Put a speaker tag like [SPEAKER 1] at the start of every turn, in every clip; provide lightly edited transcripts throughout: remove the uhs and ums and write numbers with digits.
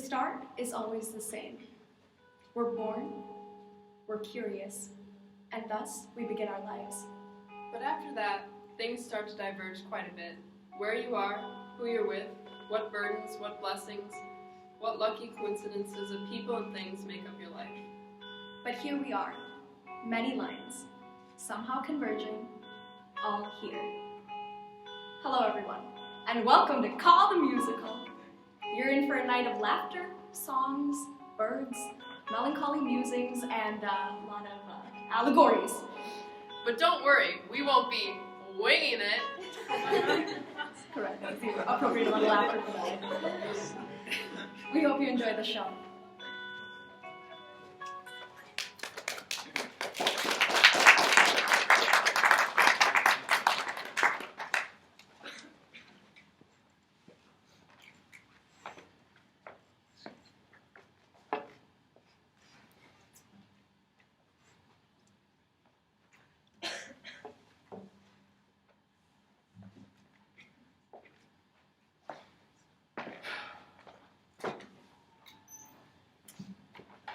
[SPEAKER 1] start is always the same. We're born, we're curious, and thus we begin our lives.
[SPEAKER 2] But after that, things start to diverge quite a bit. Where you are, who you're with, what burdens, what blessings, what lucky coincidences of people and things make up your life.
[SPEAKER 1] But here we are, many lines, somehow converging, all here. Hello everyone, and welcome to CAW the Musical. You're in for a night of laughter, songs, birds, melancholy musings, and a lot of allegories.
[SPEAKER 2] But don't worry, we won't be winging it.
[SPEAKER 1] Correct, that's the appropriate amount of laughter for that. We hope you enjoy the show.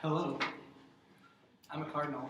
[SPEAKER 3] Hello, I'm a cardinal.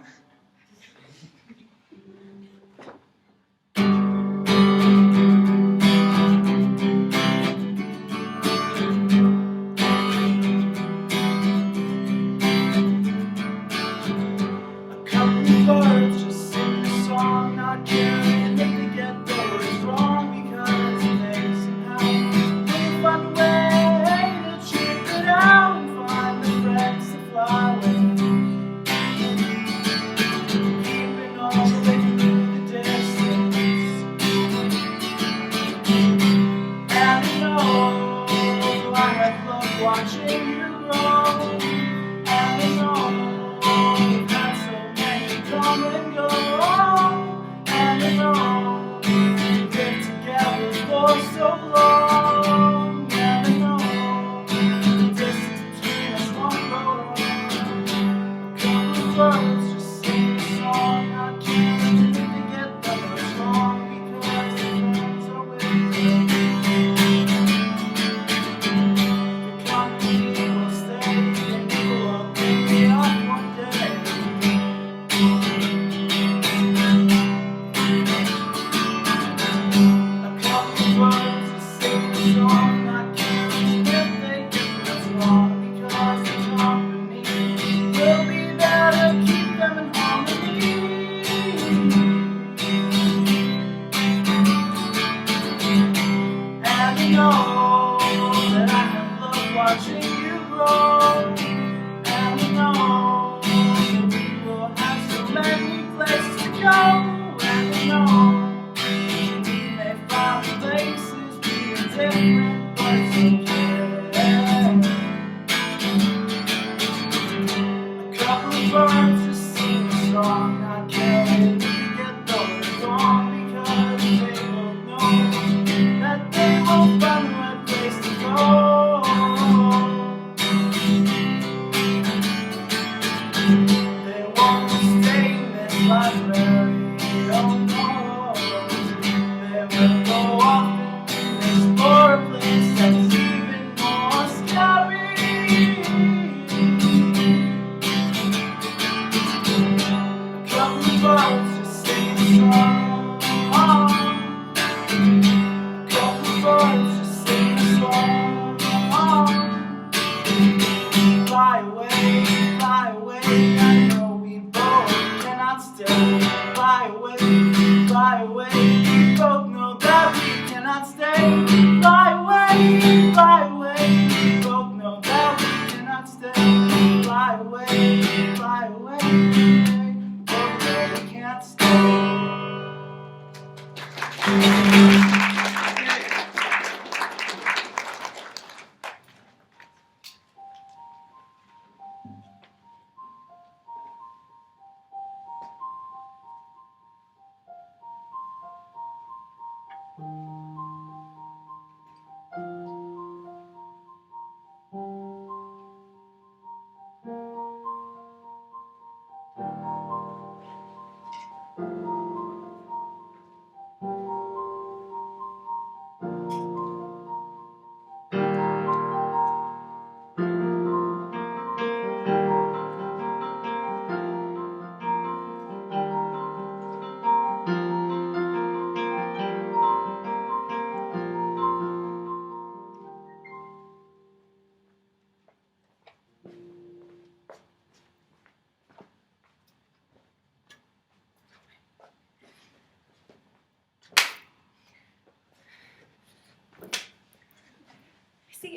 [SPEAKER 4] Explore a place that's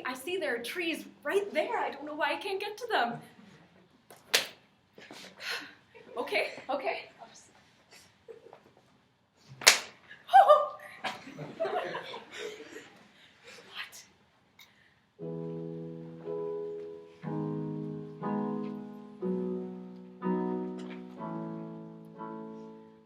[SPEAKER 1] I see there are trees right there. I don't know why I can't get to them. Okay. Oh. What?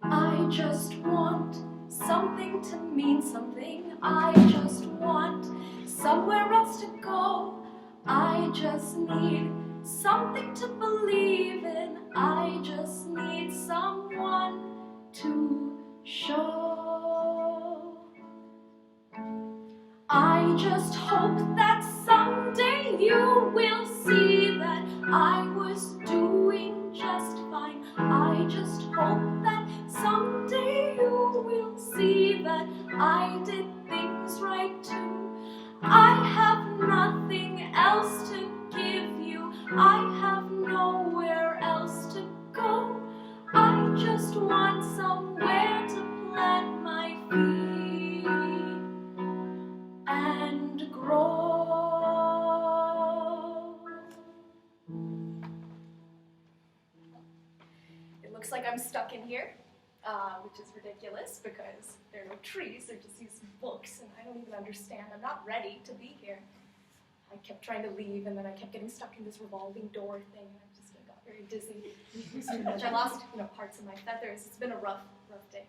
[SPEAKER 1] I just want something to mean something. I just want somewhere else to go. I just need something to believe in. I just need someone to show. I just hope that someday you will see that I was doing just fine. I just hope that someday you will see that I did things right too. I have nothing else to give you. I have nowhere else to go. I just want somewhere to plant my feet and grow. It looks like I'm stuck in here, which is ridiculous because there are no trees, they're just these books, and I don't even understand. I'm not ready to be here. I kept trying to leave, and then I kept getting stuck in this revolving door thing, and I just got very dizzy. It was too much. I lost, parts of my feathers. It's been a rough day.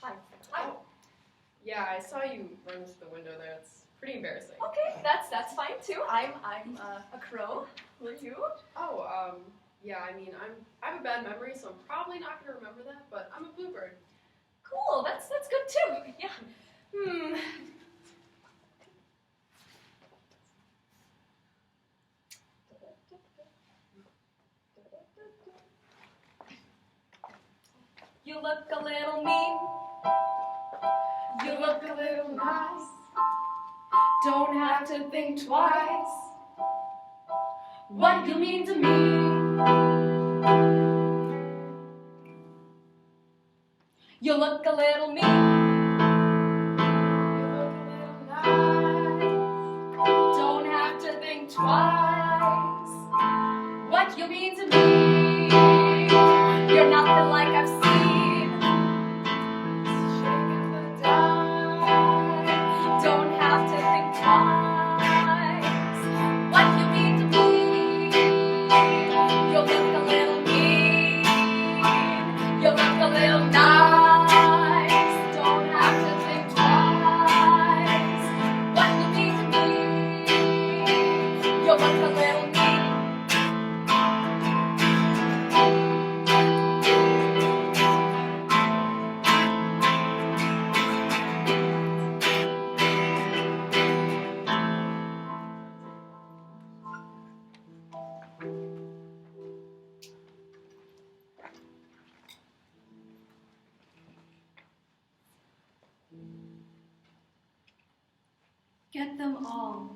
[SPEAKER 1] Hi.
[SPEAKER 2] Yeah, I saw you run to the window there. It's pretty embarrassing.
[SPEAKER 1] Okay, that's fine too. I'm a crow. Who are you?
[SPEAKER 2] Oh, yeah, I mean, I have a bad memory, so I'm probably not going to remember that, but I'm a bluebird.
[SPEAKER 1] Cool, that's good too. Yeah. You look a little mean. You look a little nice. Don't have to think twice what you mean to me. You look a little mean. You look a little nice. Don't have to think twice what you mean to me. You're nothing like I've seen. Shaking the die. Don't have to think twice what you mean to me. You look a little mean. You look a little nice. Get them all,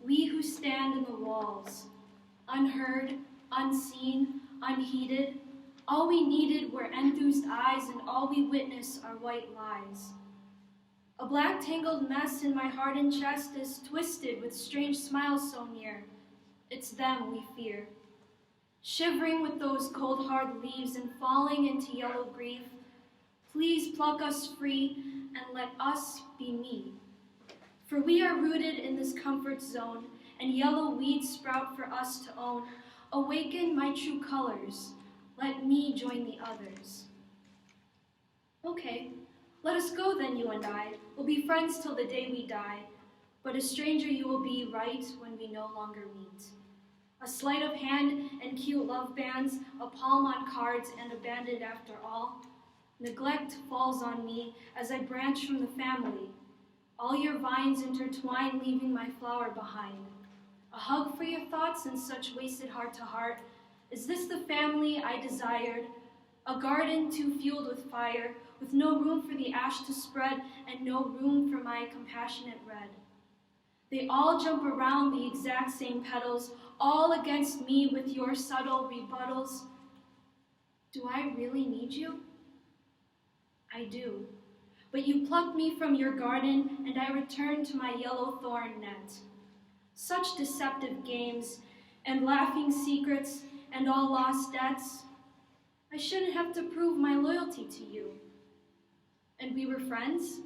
[SPEAKER 1] we who stand in the walls, unheard, unseen, unheeded. All we needed were enthused eyes, and all we witness are white lies. A black tangled mess in my hardened chest is twisted with strange smiles so near. It's them we fear. Shivering with those cold hard leaves and falling into yellow grief, please pluck us free and let us be me. For we are rooted in this comfort zone, and yellow weeds sprout for us to own. Awaken my true colors, let me join the others. Okay, let us go then, you and I. We'll be friends till the day we die, but a stranger you will be right when we no longer meet. A sleight of hand and cute love bands, a palm on cards and abandoned after all. Neglect falls on me as I branch from the family. All your vines intertwine, leaving my flower behind. A hug for your thoughts and such wasted heart to heart. Is this the family I desired? A garden too fueled with fire, with no room for the ash to spread and no room for my compassionate red. They all jump around the exact same petals, all against me with your subtle rebuttals. Do I really need you? I
[SPEAKER 4] I do. But you plucked me from your garden, and I returned to my yellow thorn net. Such deceptive games, and laughing secrets, and all lost debts. I shouldn't have to prove my loyalty to you. And we were friends?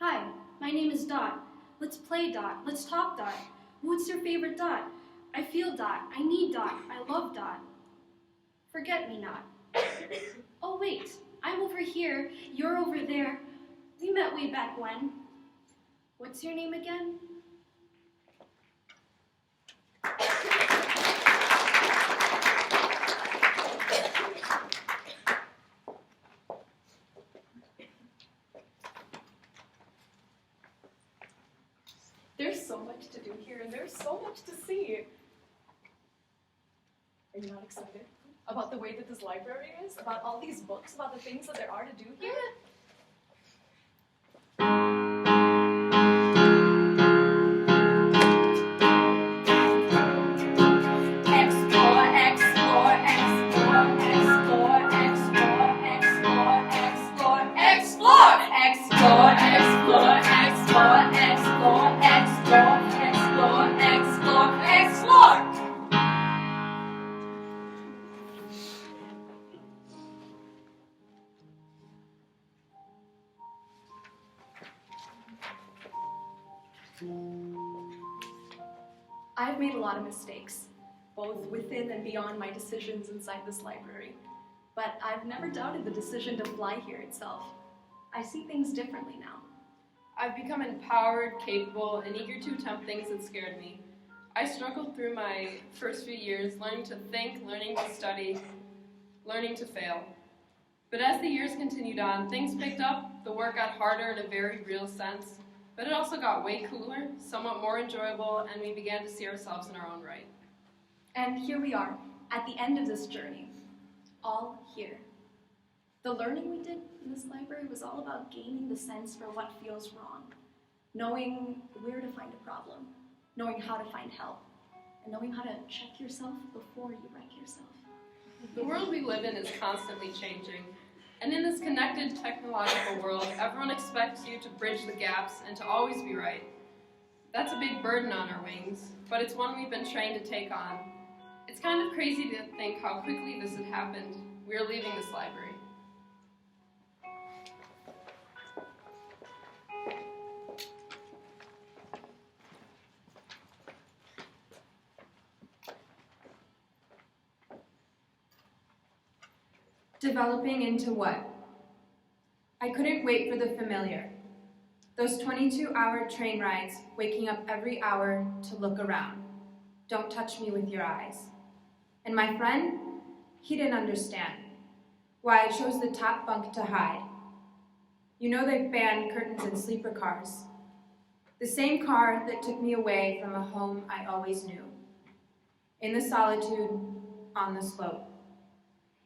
[SPEAKER 4] Hi, my name is Dot. Let's play, Dot. Let's talk, Dot. What's your favorite Dot? I feel Dot. I need Dot. I love Dot. Forget me not. Oh, wait. I'm over here. You're over there. We met way back when. What's your name again?
[SPEAKER 1] There's so much to do here, and there's so much to see. Are you not excited about the way that this library is? About all these books, about the things that there are to do here? I've made a lot of mistakes, both within and beyond my decisions inside this library. But I've never doubted the decision to fly here itself. I see things differently now.
[SPEAKER 2] I've become empowered, capable, and eager to attempt things that scared me. I struggled through my first few years, learning to think, learning to study, learning to fail. But as the years continued on, things picked up, the work got harder in a very real sense, but it also got way cooler, somewhat more enjoyable, and we began to see ourselves in our own right.
[SPEAKER 1] And here we are, at the end of this journey, all here. The learning we did in this library was all about gaining the sense for what feels wrong, knowing where to find a problem, knowing how to find help, and knowing how to check yourself before you wreck yourself.
[SPEAKER 2] The world we live in is constantly changing, and in this connected technological world, everyone expects you to bridge the gaps and to always be right. That's a big burden on our wings, but it's one we've been trained to take on. It's kind of crazy to think how quickly this had happened. We're leaving this library.
[SPEAKER 5] Developing into what? I couldn't wait for the familiar. Those 22-hour train rides, waking up every hour to look around. Don't touch me with your eyes. And my friend, he didn't understand why I chose the top bunk to hide. You know they've banned curtains in sleeper cars. The same car that took me away from a home I always knew. In the solitude, on the slope.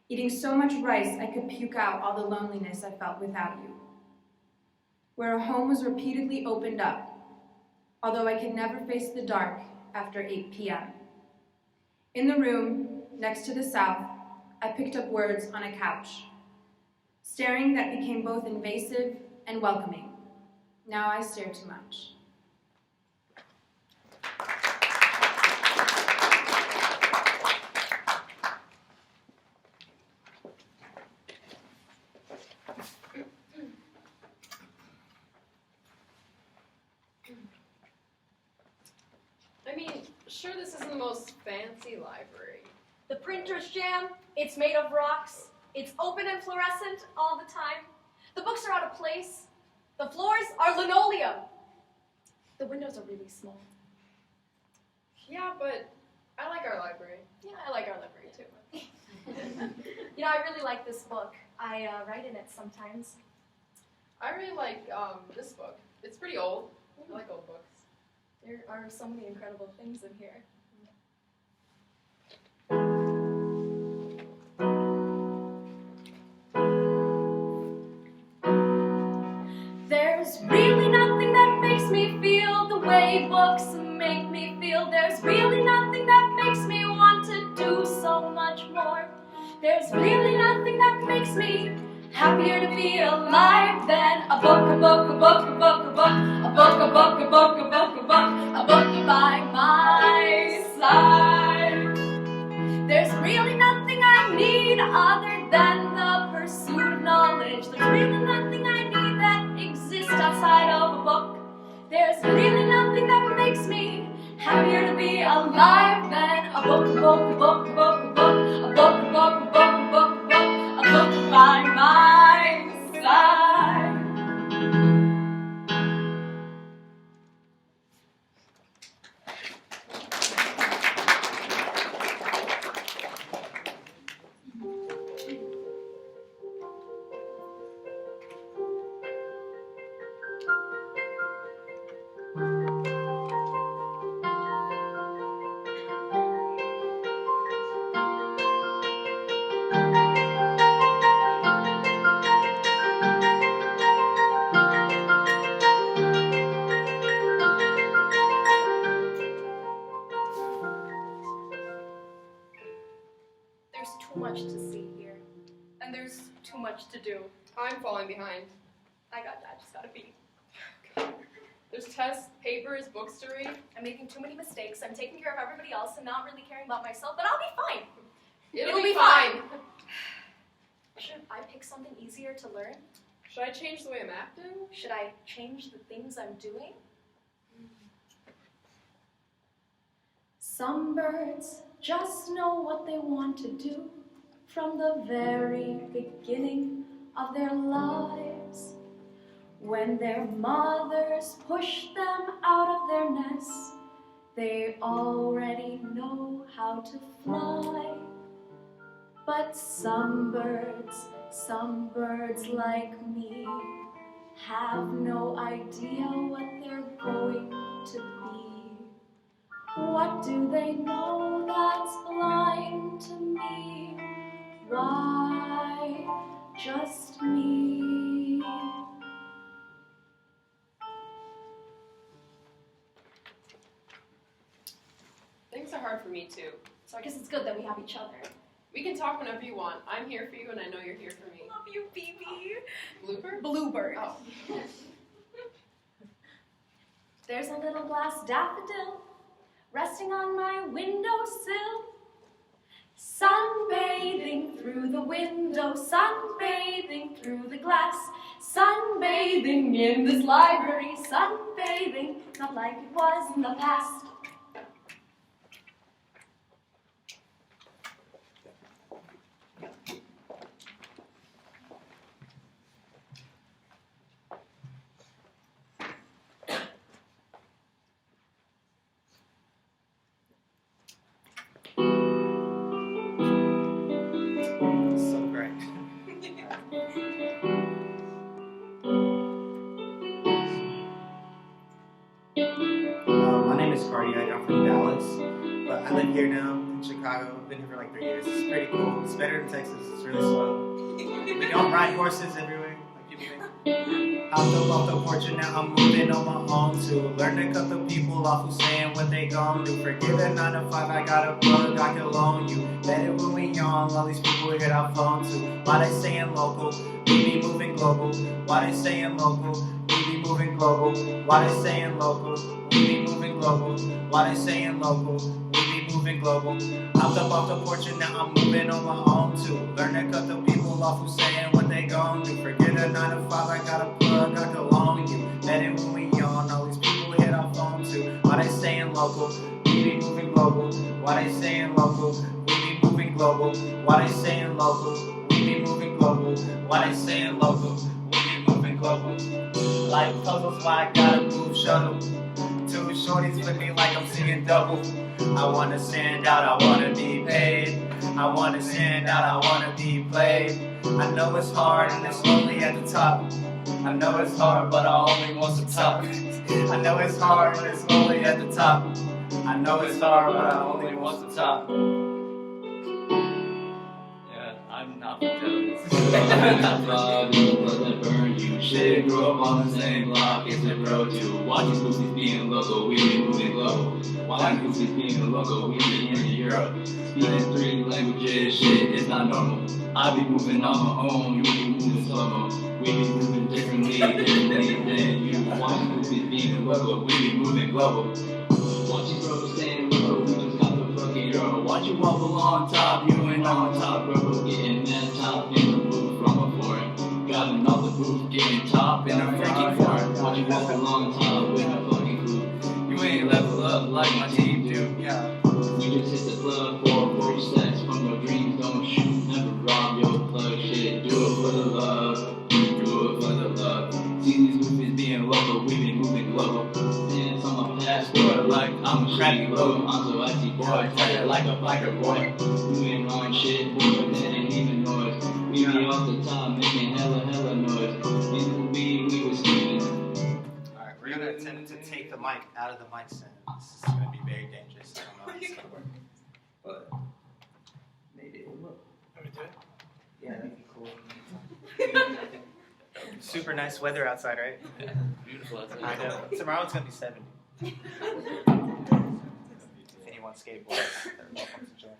[SPEAKER 5] Eating so much rice I could puke out all the loneliness I felt without you. Where a home was repeatedly opened up, although I could never face the dark after 8 p.m. In the room, next to the south, I picked up words on a couch. Staring that became both invasive and welcoming. Now I stare too much.
[SPEAKER 2] I mean, sure, this isn't the most fancy library.
[SPEAKER 1] The printer's jam, it's made of rocks, it's open and fluorescent all the time. The books are out of place. The floors are linoleum. The windows are really small.
[SPEAKER 2] Yeah, but I like our library.
[SPEAKER 1] Yeah, I like our library too. You know, I really like this book. I write in it sometimes.
[SPEAKER 2] I really like this book. It's pretty old. I like old books.
[SPEAKER 1] There are so many incredible things in here. There's really nothing that makes me feel the way books make me feel. There's really nothing that makes me want to do so much more. There's really nothing that makes me happier to be alive than a book, a book, a book, a book, a book, a book, a book, a book, a book, a book, a book by my side. There's really nothing I need other than the pursuit of knowledge. There's really nothing I need that exists outside of a book. There's really nothing that makes me happier to be alive than a book, a book, a book, a book, a book, a book, a book, a book, a book, a book by my side. There's too much to see here, and there's too much to do.
[SPEAKER 2] I'm falling behind.
[SPEAKER 1] I just gotta be.
[SPEAKER 2] There's tests, papers, books to read.
[SPEAKER 1] I'm making too many mistakes. I'm taking care of everybody else and not really caring about myself, but I'll be fine.
[SPEAKER 2] It'll be fine.
[SPEAKER 1] Should I pick something easier to learn?
[SPEAKER 2] Should I change the way I'm acting?
[SPEAKER 1] Should I change the things I'm doing? Some birds just know what they want to do from the very beginning of their lives. When their mothers push them out of their nests, they already know how to fly. But some birds like me have no idea what they're going to be. What do they know that's blind to me? Why just me?
[SPEAKER 2] Things are hard for me too.
[SPEAKER 1] So I guess it's good that we have each other.
[SPEAKER 2] We can talk whenever you want. I'm here for you and I know you're here for me.
[SPEAKER 1] Love you, baby.
[SPEAKER 2] Blooper?
[SPEAKER 1] Bluebird.
[SPEAKER 2] Oh.
[SPEAKER 1] There's a little glass daffodil resting on my windowsill. Sunbathing through the window, sunbathing through the glass, sunbathing in this library, sunbathing not like it was in the past.
[SPEAKER 3] So great. My name is Cardiac. I'm from Dallas, but I live here now in Chicago. I've been here for like 3 years. It's pretty cool. It's better than Texas. It's really slow. We don't ride horses everywhere like people think. Hopped up off the porch and now I'm moving on my own to learn to cut the people off who's saying what they gon' do. Forget the 9 to 5, I got a plug I can loan you. Better when we young, all these people hit our phone too. Why they saying local? We be moving global. Why they saying local? We be moving global. Why they saying local? We be moving global. Why they saying local? We be moving global. Hopped up off the porch and now I'm moving on my own too. Learn to cut the people off who's saying what they gon' do. Forget the 9 to 5, I got a plug I can loan you. Better when we young, all these people hit our phone too. Why they saying local? We be moving global. Why they saying local? We be moving global. Why they saying local? We be moving global. Why they saying local? We be moving global. Life puzzles, why I gotta move shuttle. Two shorties with me like I'm seeing double. I wanna stand out, I wanna be paid. I wanna stand out, I wanna be played. I know it's hard and it's lonely at the top. I know it's hard, but I only want the top. I know it's hard and it's lonely at the top. I know it's hard, but I only want the top.
[SPEAKER 6] Yeah, I'm not from burn you. Shit, grew up on the same block as the road to. Watching Goofy's being local, we be moving low. Watching Goofy's being local, we be in Europe. Speaking 3 languages, shit, it's not normal. I be moving on my own, you be moving slow. global. Watch you bro stand low, we just got the fucking girl. Watch you wobble on top, you ain't on top, bro. Getting that top in the booth from a foreign. Driving off the booth, getting top in a freaking foreign. Watch you wobble on top with a fucking crew. You ain't level up like my team do.
[SPEAKER 3] Yeah.
[SPEAKER 6] We just hit the club for 4 sets from your dreams. Don't shoot, never rob your plug shit. Do it for the love, do it for the love. See these goofies being local, we been moving global. Dance on my passport like I'm a crappy low. I'm so icy boy, play it like a biker boy. You ain't wrong shit, boy, that ain't even noise. We be off the top, making hella noise. In the beat, we was scheming.
[SPEAKER 3] Alright, we're gonna attempt to take the mic out of the mic stand. This is gonna be very dangerous. I don't know if it's gonna work. But maybe it will work.
[SPEAKER 7] Can we do it?
[SPEAKER 3] Yeah, that'd be cool. Super nice weather outside, right?
[SPEAKER 7] Beautiful outside.
[SPEAKER 3] I know. Tomorrow it's gonna be 70. If anyone skateboards, they're welcome to join.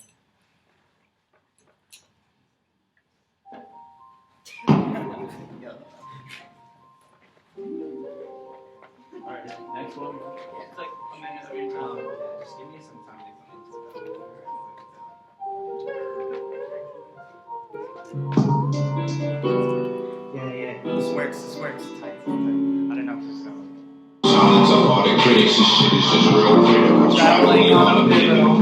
[SPEAKER 7] Alright, next one. It's like a minute of your time.
[SPEAKER 3] Just give me some time to come Yeah, this works. Tight. I don't know if it's gonna work.
[SPEAKER 8] Silence of all the critics, this shit is just real critical.
[SPEAKER 3] Traveling on a pivotal.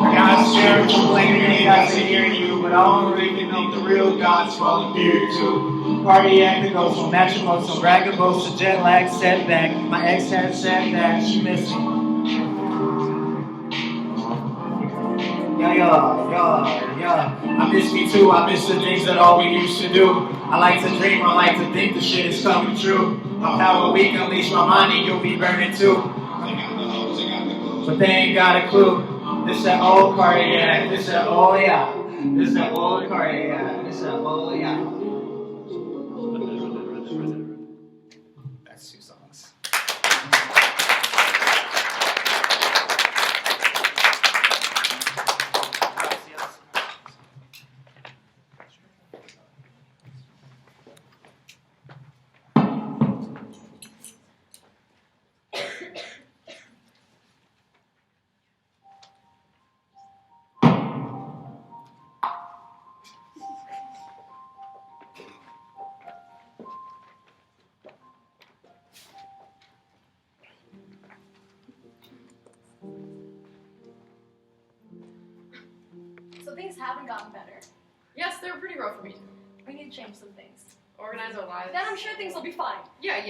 [SPEAKER 3] I got spiritual claiming they guys are hearing you, but I don't really know the real God's falling period too. Cardiac that goes from matrimony, some braggabots to jet lag setback. My ex had said that she missed me. Yeah. I miss me too. I miss the things that all we used to do. I like to dream. I like to think the shit is coming true. My power weak, unleash my mind and you'll be burning too. But they ain't got a clue. This that old cardiac. This that oh yeah. This that old cardiac. This that oh yeah. That's 2 songs.
[SPEAKER 1] So things haven't gotten better.
[SPEAKER 2] Yes, they were pretty rough for me too.
[SPEAKER 1] We need to change some things.
[SPEAKER 2] Organize our lives.
[SPEAKER 1] Then I'm sure things will be fine.
[SPEAKER 2] Yeah.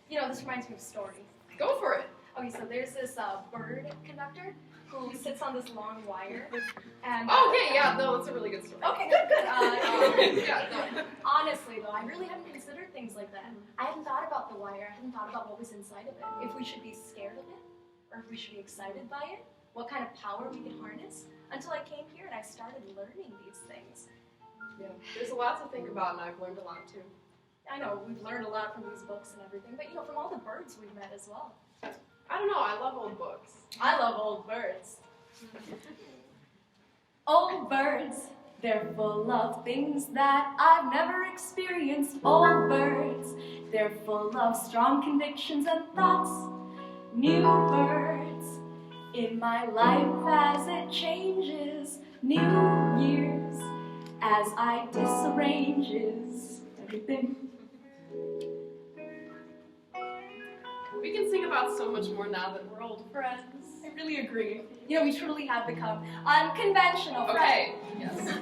[SPEAKER 1] You know, this reminds me of a story.
[SPEAKER 2] Go for it.
[SPEAKER 1] Okay, so there's this bird conductor who sits on this long wire. And
[SPEAKER 2] Okay, yeah, no, that's a really good story.
[SPEAKER 1] Okay, good.
[SPEAKER 2] Yeah, no.
[SPEAKER 1] Honestly, though, I really hadn't considered things like that. I hadn't thought about the wire. I hadn't thought about what was inside of it. If we should be scared of it, or if we should be excited by it, what kind of power we could harness. Until I came here and I started learning these things.
[SPEAKER 2] Yeah, there's a lot to think about, and I've learned a lot too.
[SPEAKER 1] I know we've learned a lot from these books and everything, but you know, from all the birds we've met as well.
[SPEAKER 2] I don't know, I love old books.
[SPEAKER 1] I love old birds. Old birds, they're full of things that I've never experienced. Old birds, they're full of strong convictions and thoughts. New birds, in my life as it changes. New years, as I disarranges everything.
[SPEAKER 2] We can sing about so much more now that
[SPEAKER 1] We're old friends. I really agree. You know, we truly have become unconventional friends.
[SPEAKER 2] okay. Yes.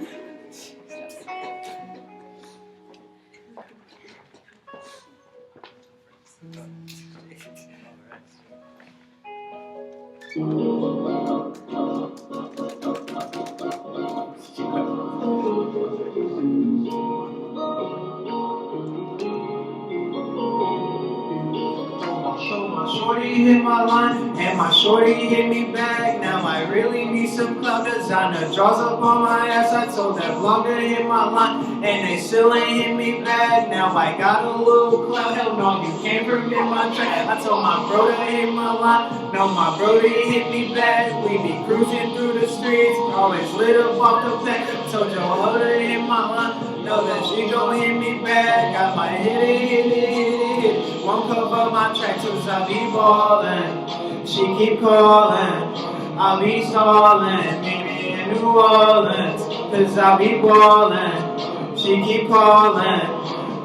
[SPEAKER 3] Shorty hit my line, and my shorty hit me back. Now I really need some clout designer. Draws up on my ass, I told that blogger hit my line, and they still ain't hit me back. Now I got a little clout, hell no, you can't forget my track. I told my bro to hit my line, no, my bro didn't hit me back. We be cruising through the streets, always lit up off the back. Told your hoe to hit my line, know that she gon' hit me back. Got my hit it. Won't cover my tracks cause I be ballin'. She keep calling, I'll be stalling, meet me in New Orleans, cause I'll be ballin'. She keep calling,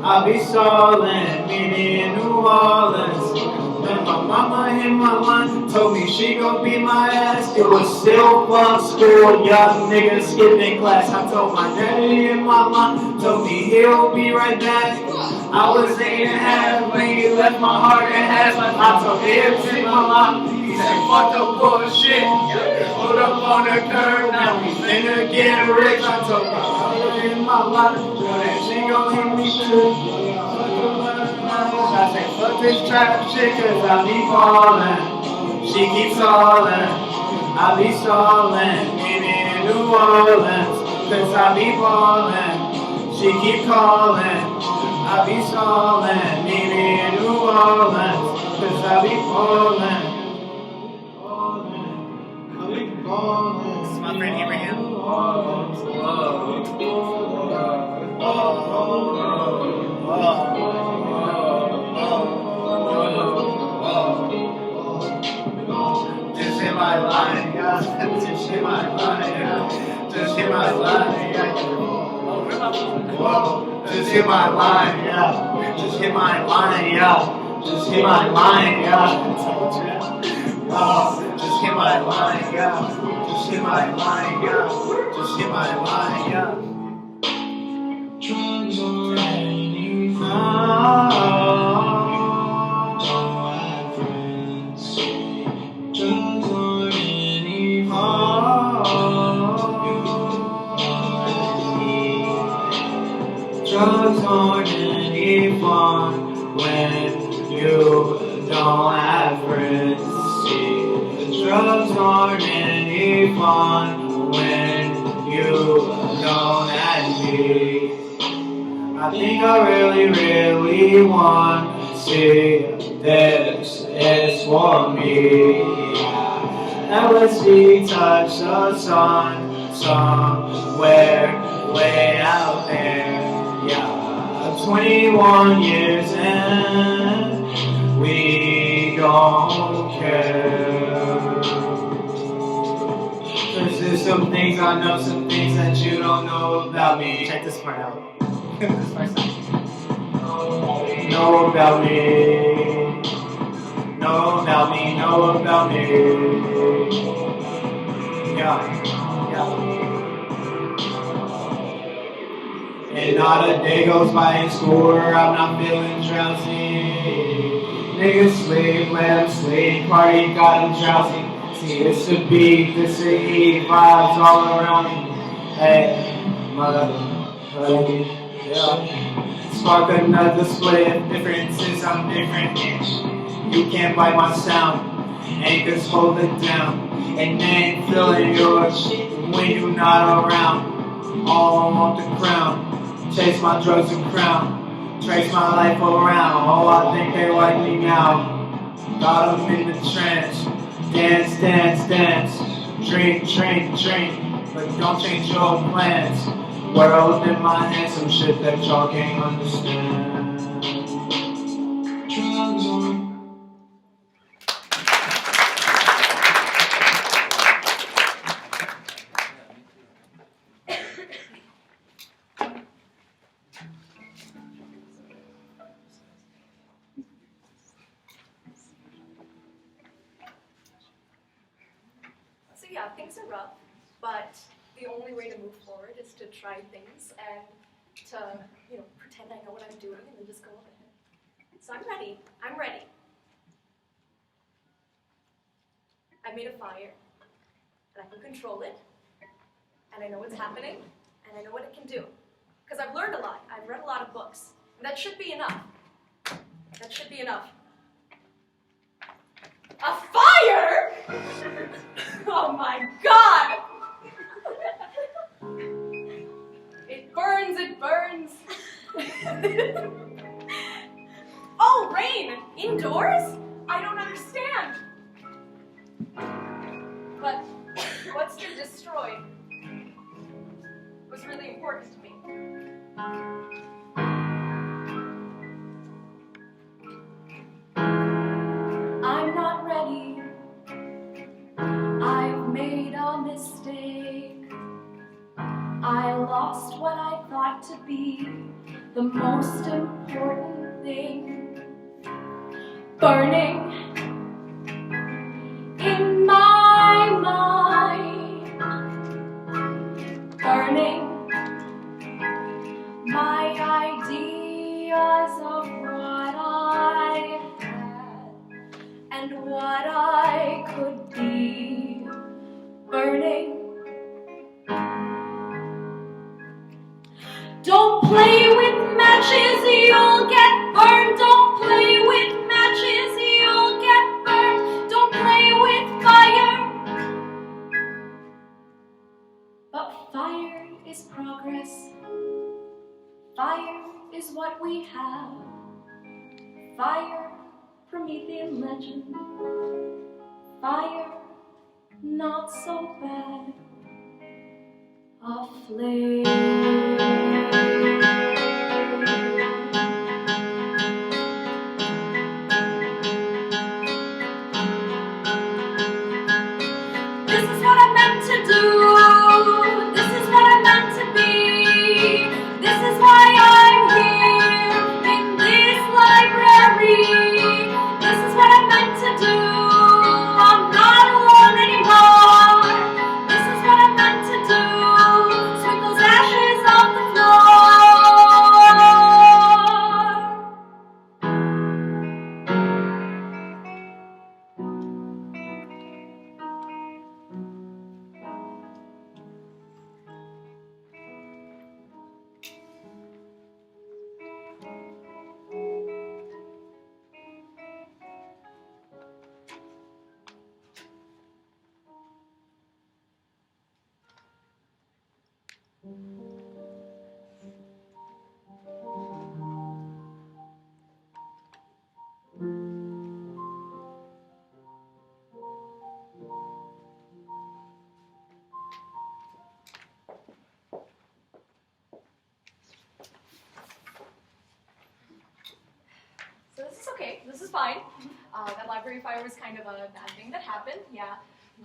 [SPEAKER 3] I'll be stalling, meet me in New Orleans. When my mama hit my line, told me she gon' beat my ass. It was still fun school, young niggas skipping class. I told my daddy in my line, told me he'll be right back. I was 8.5 when he left my heart in half. I told him in my line, he said fuck the bullshit. Hold up on the curb, now we finna get rich. I told my mother in my line, that she gon' hit me too. I say fuck this trap shit cause I be ballin'. She keeps stalling, I be stalling. Meet me in New Orleans cause I be ballin'. She keep calling, I be stalling. Meet me in New Orleans cause I be ballin'. This is my friend Ibrahinn. Just hit my line, yeah. Just hit my line, yeah. Just hit my line, yeah. Whoa. Just hit my line, yeah. Just hit my line, yeah. Just hit my line, yeah. Just hit my line, yeah. Just hit my line, yeah. Just hit my line, yeah. Drugs or anything. Drugs or anything. Drugs aren't any fun when you don't have friends. See, drugs aren't any fun when you don't have me. I think I really want to see this is for me. LSD touch the sun somewhere way out there. Yeah, 21 years and we don't care. There's some things I know, some things that you don't know about me. Check this part out. This part's out. Know about me. Know about me. Know about me. Yeah. And not a day goes by in school where I'm not feeling drowsy. Niggas sleep, let them sleep, party got them drowsy. See, it's the beat, this the heat, vibes all around me. Hey, mother, yeah. Spark another split, differences, I'm different. You can't bite my sound, anchors hold it down. And they ain't feeling yours when you're not around. All I want the crown. Chase my drugs and crown, trace my life around. Oh, I think they like me now. Got them in the trance. Dance, dance, dance. Drink, drink, drink. But don't change your plans. World in my hands, some shit that y'all can't understand. Drugs on.
[SPEAKER 1] So yeah, things are rough, but the only way to move forward is to try things and to, pretend I know what I'm doing and then just go with it. So I'm ready. I'm ready. I made a fire, and I can control it, and I know what's happening, and I know what it can do. Because I've learned a lot. I've read a lot of books. And that should be enough. That should be enough. A fire?! Oh my god! It burns, it burns. Oh, rain! Indoors? I don't understand. But what's to destroy was really important to me. I'm not ready lost what I thought to be the most important thing. Burning in my mind, burning my ideas of what I had and what I could be, burning. Don't play with matches, you'll get burned. Don't play with matches, you'll get burned. Don't play with fire. But fire is progress. Fire is what we have. Fire, Promethean legend. Fire, not so bad. A flame. This is what I meant to do. This is what I meant to be. This is why I'm here in this library. This is what I meant to do. I'm not alone anymore. This is what I meant to do. Sweep those ashes off the floor. So this is okay. This is fine. That library fire was kind of a bad thing that happened. Yeah.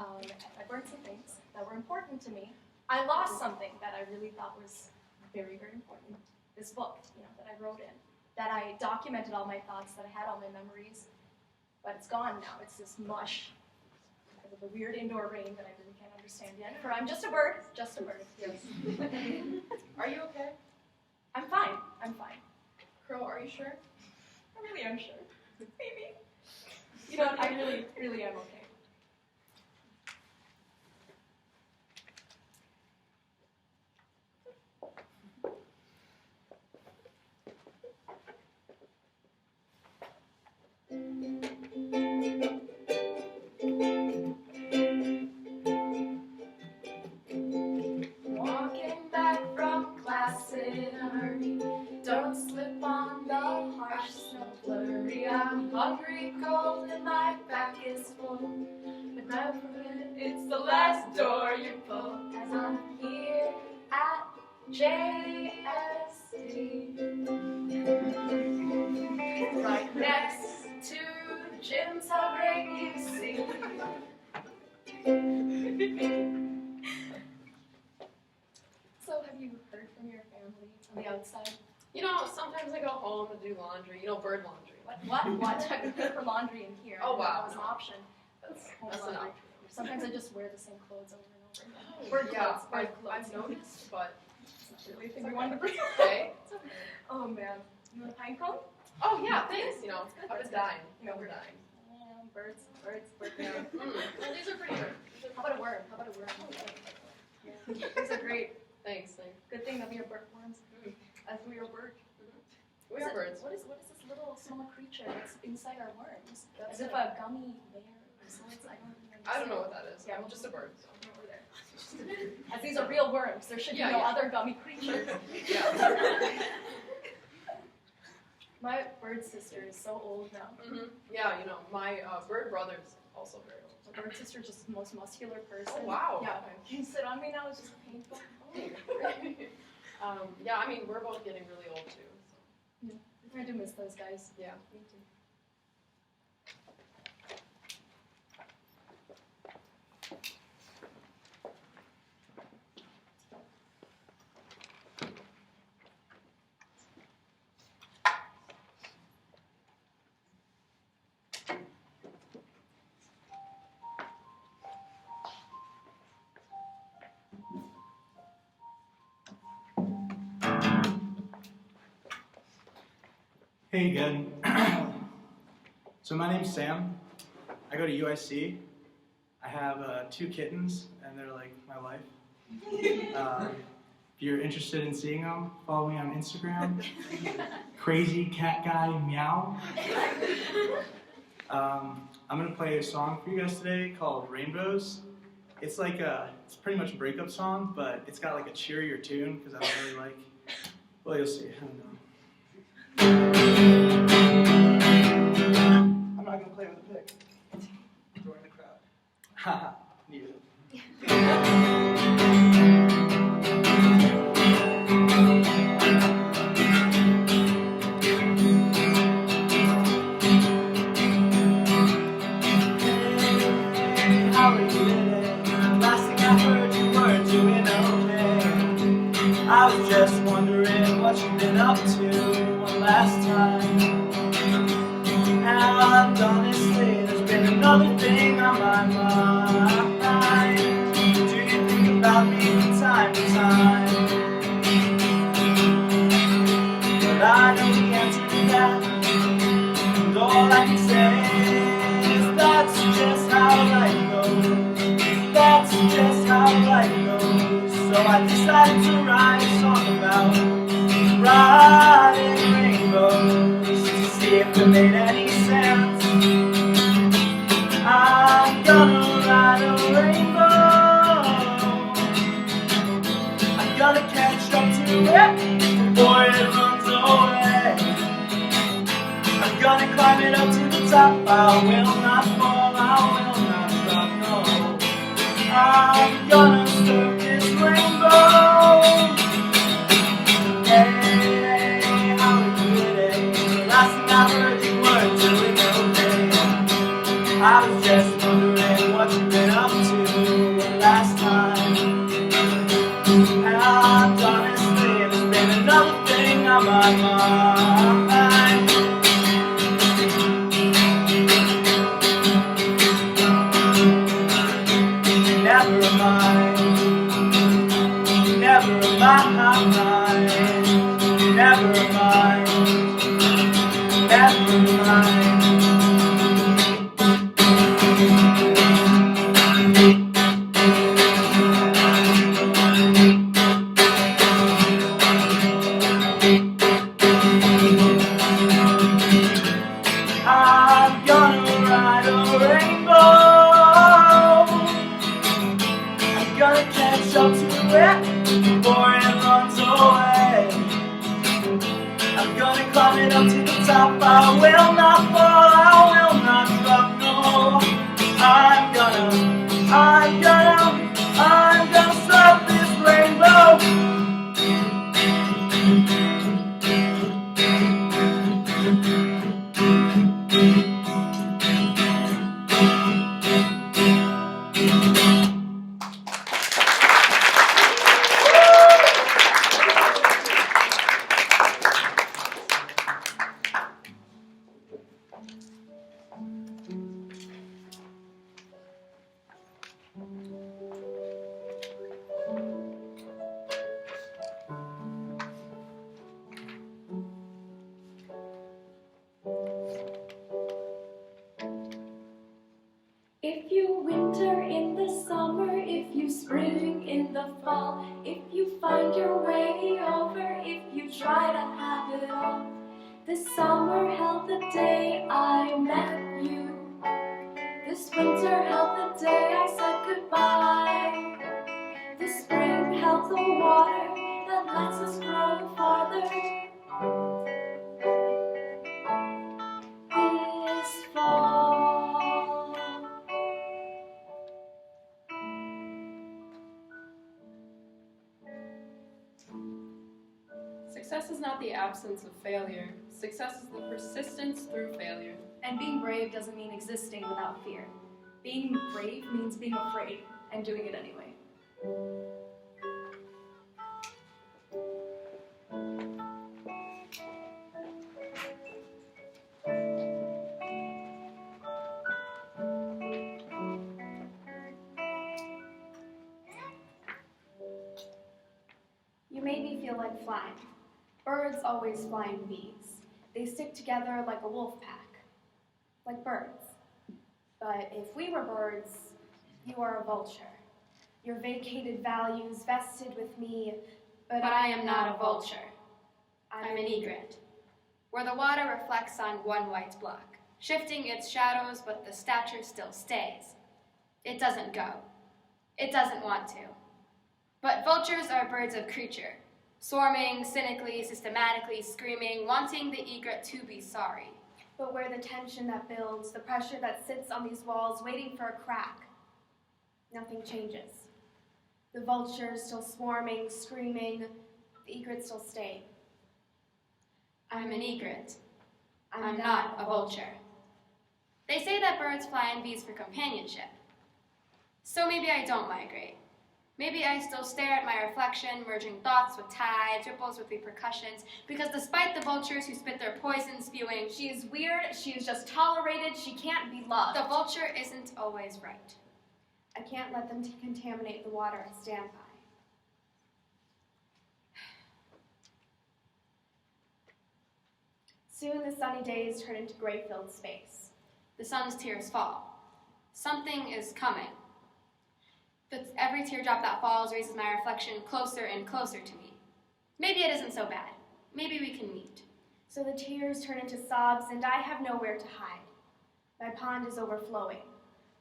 [SPEAKER 1] I burned some things that were important to me. I lost something that I really thought was very, very important. This book, that I wrote in, that I documented all my thoughts, that I had all my memories. But it's gone now. It's this mush because of the weird indoor rain that I really can't understand yet. For I'm just a bird. Just a bird. Yes.
[SPEAKER 2] Are you okay?
[SPEAKER 1] I'm fine. I'm fine.
[SPEAKER 2] Crow, are you sure?
[SPEAKER 1] I really am sure. Maybe. You know what? I really, really am okay. Walking back from class in a hurry, don't slip on the harsh snow flurry. I'm hungry, cold, and my back is full. Remember, it's the last door you pull. As I'm here at JSD, right next to Jim's, how great you sing. So have you heard from your family on the outside?
[SPEAKER 2] Sometimes I go home to do laundry. Bird laundry.
[SPEAKER 1] What? I've been paying for laundry in here.
[SPEAKER 2] Oh, wow.
[SPEAKER 1] That was an option.
[SPEAKER 2] That's
[SPEAKER 1] Laundry.
[SPEAKER 2] enough.
[SPEAKER 1] Sometimes I just wear the same clothes over and over again.
[SPEAKER 2] Oh,
[SPEAKER 1] Bird
[SPEAKER 2] yeah,
[SPEAKER 1] clothes. Bird clothes.
[SPEAKER 2] I've noticed, but
[SPEAKER 1] It's not really a thing
[SPEAKER 2] it's
[SPEAKER 1] we want to bring.
[SPEAKER 2] okay.
[SPEAKER 1] It's okay. Oh man. You want a pine cone?
[SPEAKER 2] Oh yeah, thanks. How to dine.
[SPEAKER 1] We're dying. Birds.
[SPEAKER 2] Yeah. Well, these are pretty good.
[SPEAKER 1] How about a worm? Yeah. These are great.
[SPEAKER 2] Thanks.
[SPEAKER 1] Good thing that we are worms. As we are bird.
[SPEAKER 2] We are birds.
[SPEAKER 1] What is this little small creature that's inside our worms?
[SPEAKER 2] That's
[SPEAKER 1] As if a gummy bear or something.
[SPEAKER 2] I don't know what that is.
[SPEAKER 1] Yeah.
[SPEAKER 2] I'm just a bird. So.
[SPEAKER 1] Over there. As these are real worms, there should be no other gummy creatures.
[SPEAKER 2] Yeah.
[SPEAKER 1] My bird sister is so old now.
[SPEAKER 2] Yeah, my bird brother's also very old.
[SPEAKER 1] My bird sister is just the most muscular person.
[SPEAKER 2] Oh, wow.
[SPEAKER 1] Yeah. Can you sit on me now? It's just painful.
[SPEAKER 2] Yeah, we're both getting really old too. So.
[SPEAKER 1] I do miss those guys.
[SPEAKER 2] Yeah, me too.
[SPEAKER 3] Hey, good. So my name's Sam. I go to UIC. I have 2 kittens, and they're like my life. If you're interested in seeing them, follow me on Instagram. Crazy cat guy meow. I'm gonna play a song for you guys today called Rainbows. It's like it's pretty much a breakup song, but it's got like a cheerier tune because I don't really like. Well, you'll see. I don't know. I'm not gonna play with a pick. Throw in the crowd. Haha, need it. How are you living? Last thing I heard you were doing okay. I was just wondering what you've been up to one last time. And honestly, there's been another thing on my mind. Do you think about me from time to time? But I know the answer to that. And all I can say is that's just how life goes. That's just how life goes. So I decided to write a song about riding rainbows to see if it made any sense. I'm gonna ride a rainbow. I'm gonna catch up to it before it runs away. I'm gonna climb it up to the top. I will not fall, I will not drop, no. I'm gonna surf this rainbow. Hey, how are you today? Last thing I heard you were doing okay. I was just wondering what you've been up to last time. And honestly, there's been another thing on my mind. Never mind, never mind, never mind, never mind. I'm gonna ride a rainbow. I'm gonna catch up to it before it runs away. I'm gonna climb it up to the top. I will not fall, I will not drop, no. I'm gonna surf this rainbow.
[SPEAKER 1] If you winter in the summer, if you spring in the fall, if you find your way over, if you try to have it all. This summer held the day I met you. This winter held the day I said goodbye. This spring held the water that lets us grow farther. This fall.
[SPEAKER 2] Success is not the absence of failure. Success is the persistence through failure.
[SPEAKER 1] And being brave doesn't mean existing without fear. Being brave means being afraid and doing it anyway. You made me feel like flying. Birds always fly in bees. They stick together like a wolf pack, like birds. But if we were birds, you are a vulture. Your vacated values vested with me, but I am not a vulture. I'm an egret, where the water reflects on one white block, shifting its shadows, but the stature still stays. It doesn't go. It doesn't want to. But vultures are birds of creature, swarming, cynically, systematically, screaming, wanting the egret to be sorry. But where the tension that builds, the pressure that sits on these walls, waiting for a crack, nothing changes. The vultures still swarming, screaming, the egret still staying. I'm an egret. I'm not a vulture. They say that birds fly in bees for companionship. So maybe I don't migrate. Maybe I still stare at my reflection, merging thoughts with tides, ripples with repercussions, because despite the vultures who spit their poison spewing, she is weird, she is just tolerated, she can't be loved. The vulture isn't always right. I can't let them contaminate the water I stand by. Soon the sunny days turn into gray-filled space. The sun's tears fall. Something is coming. But every teardrop that falls raises my reflection closer and closer to me. Maybe it isn't so bad. Maybe we can meet. So the tears turn into sobs, and I have nowhere to hide. My pond is overflowing,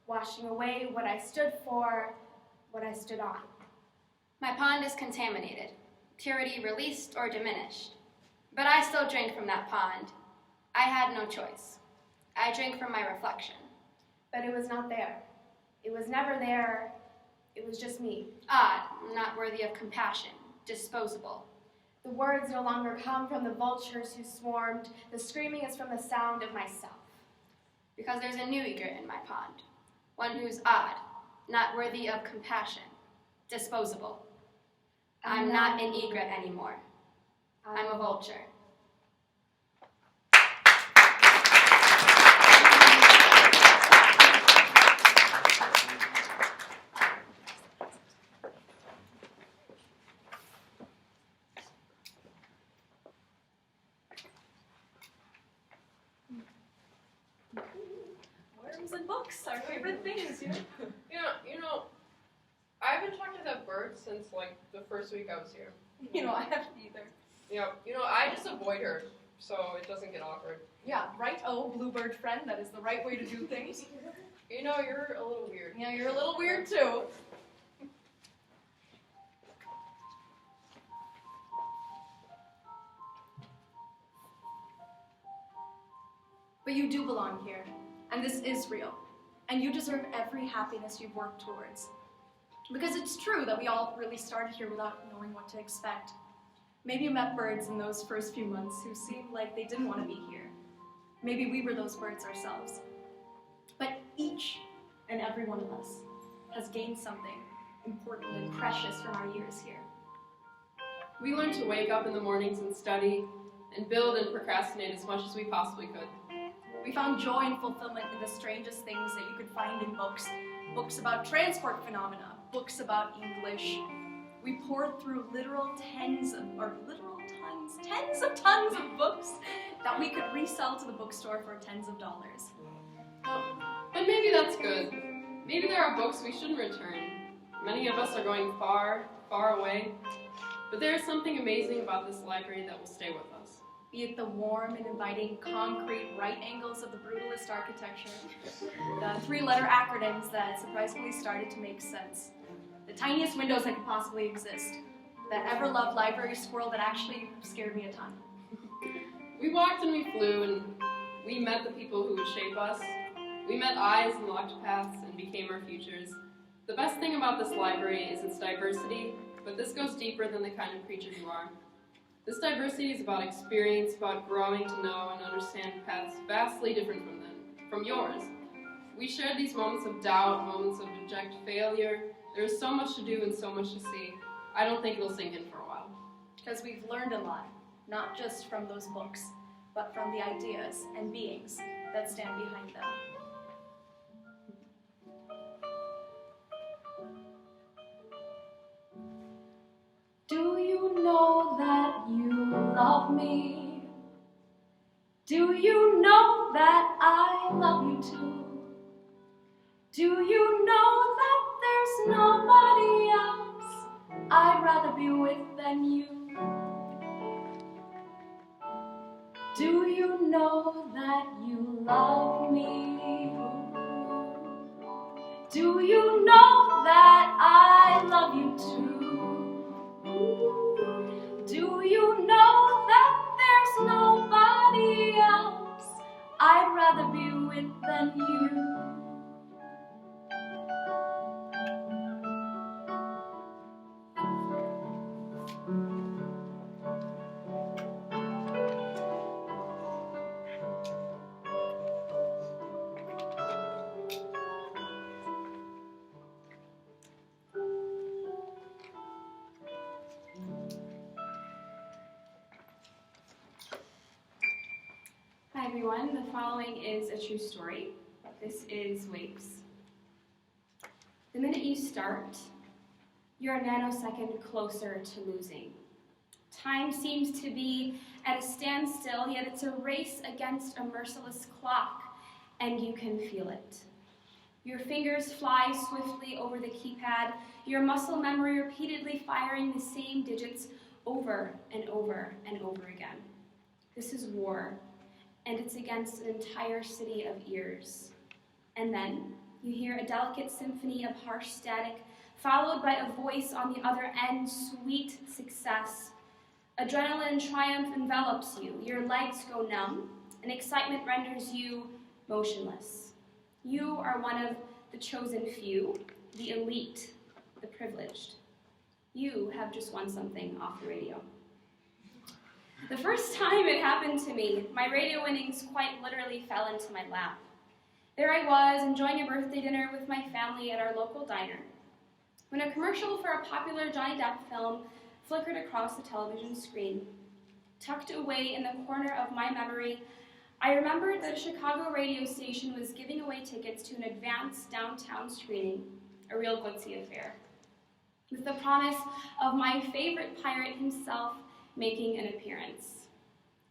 [SPEAKER 1] washing away what I stood for, what I stood on. My pond is contaminated, purity released or diminished. But I still drink from that pond. I had no choice. I drank from my reflection. But it was not there. It was never there. It was just me. Odd, not worthy of compassion, disposable. The words no longer come from the vultures who swarmed. The screaming is from the sound of myself. Because there's a new egret in my pond. One who's odd, not worthy of compassion, disposable. I'm not an egret anymore. I'm a vulture.
[SPEAKER 9] Worms and books, our favorite things,
[SPEAKER 2] You know, I haven't talked to that bird since like the first week I was here.
[SPEAKER 9] I haven't either.
[SPEAKER 2] I just avoid her so it doesn't get awkward.
[SPEAKER 9] Yeah, right, bluebird friend, that is the right way to do things.
[SPEAKER 2] You're a little weird.
[SPEAKER 9] Yeah, you're a little weird too. But you do belong here, and this is real, and you deserve every happiness you've worked towards. Because it's true that we all really started here without knowing what to expect. Maybe you met birds in those first few months who seemed like they didn't want to be here. Maybe we were those birds ourselves. But each and every one of us has gained something important and precious from our years here.
[SPEAKER 2] We learned to wake up in the mornings and study, and build and procrastinate as much as we possibly could.
[SPEAKER 9] We found joy and fulfillment in the strangest things that you could find in books. Books about transport phenomena, books about English. We poured through tens of tons of books that we could resell to the bookstore for tens of dollars.
[SPEAKER 2] But maybe that's good. Maybe there are books we shouldn't return. Many of us are going far, far away. But there is something amazing about this library that will stay with us.
[SPEAKER 9] Be it the warm and inviting concrete right angles of the brutalist architecture, the three-letter acronyms that surprisingly started to make sense, the tiniest windows that could possibly exist, that ever-loved library squirrel that actually scared me a ton.
[SPEAKER 2] We walked and we flew, and we met the people who would shape us. We met eyes and walked paths and became our futures. The best thing about this library is its diversity, but this goes deeper than the kind of creature you are. This diversity is about experience, about growing to know and understand paths vastly different from yours. We shared these moments of doubt, moments of abject failure. There is so much to do and so much to see. I don't think it'll sink in for a while.
[SPEAKER 9] Because we've learned a lot, not just from those books, but from the ideas and beings that stand behind them. Do you know that you love me?
[SPEAKER 4] Do you know that I love you too? Do you know that there's nobody else I'd rather be with than you? Do you know that you love me? Do you know that I love you too? Do you know that there's nobody else I'd rather be with than you?
[SPEAKER 5] Hi everyone, the following is a true story. This is Waves. The minute you start, you're a nanosecond closer to losing. Time seems to be at a standstill, yet it's a race against a merciless clock, and you can feel it. Your fingers fly swiftly over the keypad, your muscle memory repeatedly firing the same digits over and over and over again. This is war, and it's against an entire city of ears. And then you hear a delicate symphony of harsh static, followed by a voice on the other end, sweet success. Adrenaline triumph envelops you, your legs go numb, and excitement renders you motionless. You are one of the chosen few, the elite, the privileged. You have just won something off the radio. The first time it happened to me, my radio winnings quite literally fell into my lap. There I was, enjoying a birthday dinner with my family at our local diner, when a commercial for a popular Johnny Depp film flickered across the television screen. Tucked away in the corner of my memory, I remembered that a Chicago radio station was giving away tickets to an advanced downtown screening, a real glitzy affair, with the promise of my favorite pirate himself making an appearance.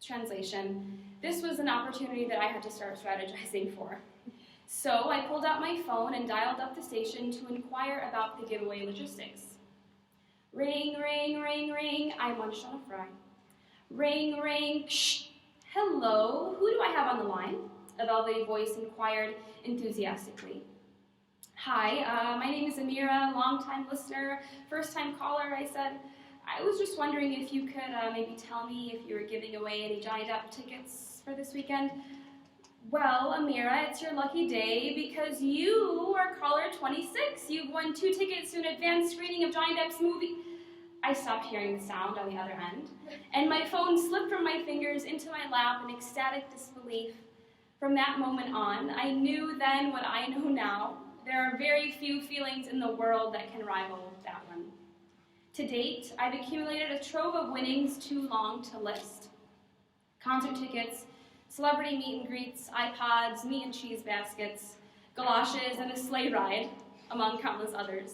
[SPEAKER 5] Translation: this was an opportunity that I had to start strategizing for. So I pulled out my phone and dialed up the station to inquire about the giveaway logistics. Ring, ring, ring, ring, I munched on a fry. Ring, ring, shh. Hello, who do I have on the line? A velvety voice inquired enthusiastically. Hi, my name is Amera, long-time listener, first-time caller, I said. I was just wondering if you could maybe tell me if you were giving away any Johnny Depp tickets for this weekend. Well, Amera, it's your lucky day because you are caller 26. You've won 2 tickets to an advanced screening of Johnny Depp's movie. I stopped hearing the sound on the other end, and my phone slipped from my fingers into my lap in ecstatic disbelief. From that moment on, I knew then what I know now. There are very few feelings in the world that can rival that one. To date, I've accumulated a trove of winnings too long to list. Concert tickets, celebrity meet and greets, iPods, meat and cheese baskets, galoshes, and a sleigh ride, among countless others.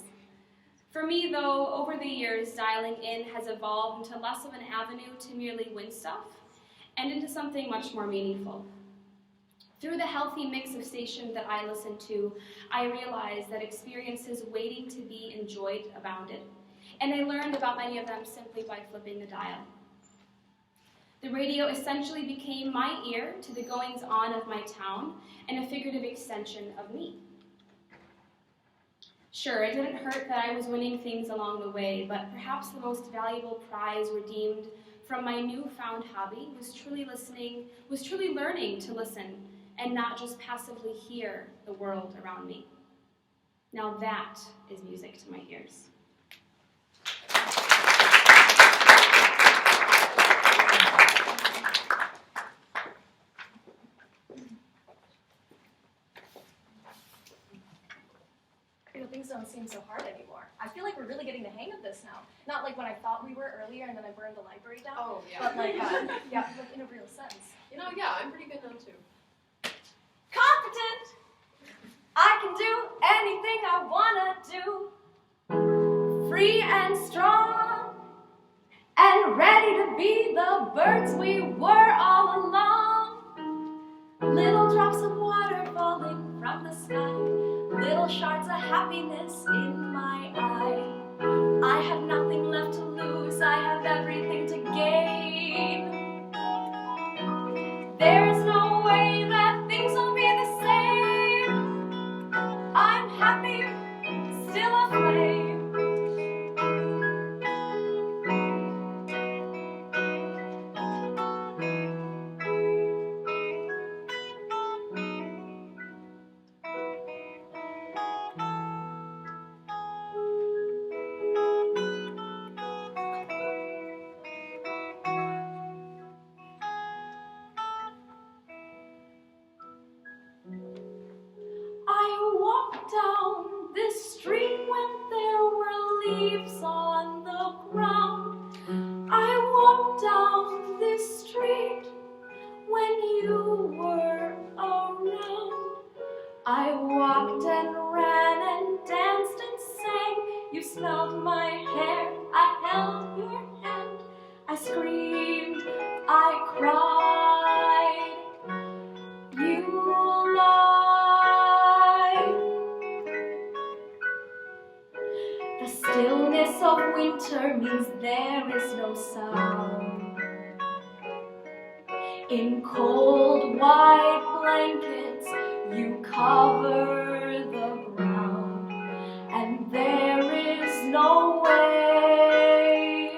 [SPEAKER 5] For me, though, over the years, dialing in has evolved into less of an avenue to merely win stuff and into something much more meaningful. Through the healthy mix of stations that I listen to, I realized that experiences waiting to be enjoyed abounded, and I learned about many of them simply by flipping the dial. The radio essentially became my ear to the goings-on of my town and a figurative extension of me. Sure, it didn't hurt that I was winning things along the way, but perhaps the most valuable prize redeemed from my newfound hobby was truly learning to listen and not just passively hear the world around me. Now that is music to my ears.
[SPEAKER 9] Things don't seem so hard anymore. I feel like we're really getting the hang of this now. Not like when I thought we were earlier and then I burned the library down.
[SPEAKER 2] Oh, yeah.
[SPEAKER 9] But like, yeah, like in a real sense.
[SPEAKER 2] You know, yeah, I'm pretty good now too.
[SPEAKER 1] Confident, I can do anything I wanna do. Free and strong, and ready to be the birds we were all along. Little drops of water falling from the sky, little shards of happiness in my eye. I have nothing left to lose, I have everything to gain. There's no way that things will be the same. I'm happy, still aflame. I walked down this street when there were leaves on the ground. I walked down this street when you were around. I walked and ran and danced and sang. You smelled my hair, I held your hand. I screamed, I cried. You lied. The stillness of winter means there is no sound. In cold white blankets you cover the ground, and there is no way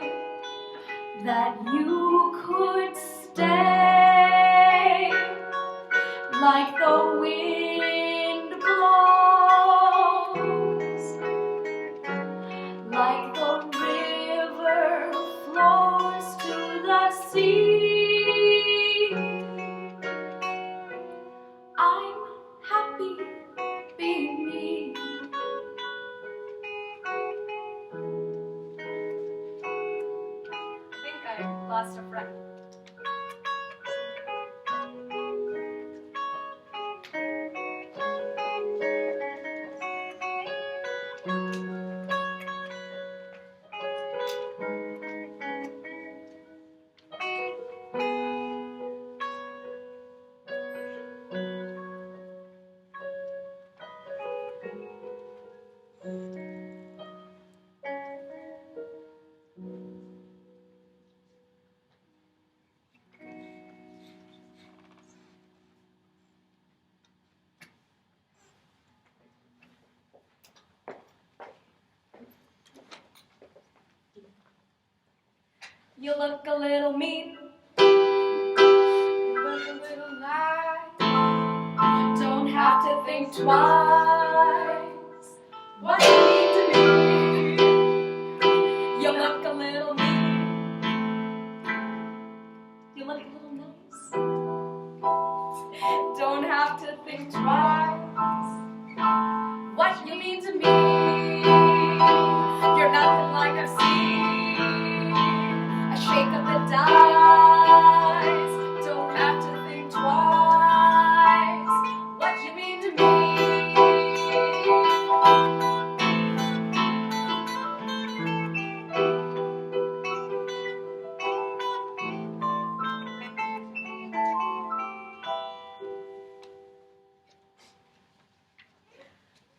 [SPEAKER 1] that you could stay. Like the wind blows, like the river flows to the sea. I'm happy being me. I think I lost a friend. You look a little mean, you look a little nice. Don't have to think twice what you mean to me. You look a little mean, you look a little nice. Don't have to think twice what you mean to me. You're nothing like I've seen. Shake of the dice, don't have to think twice what you mean to me.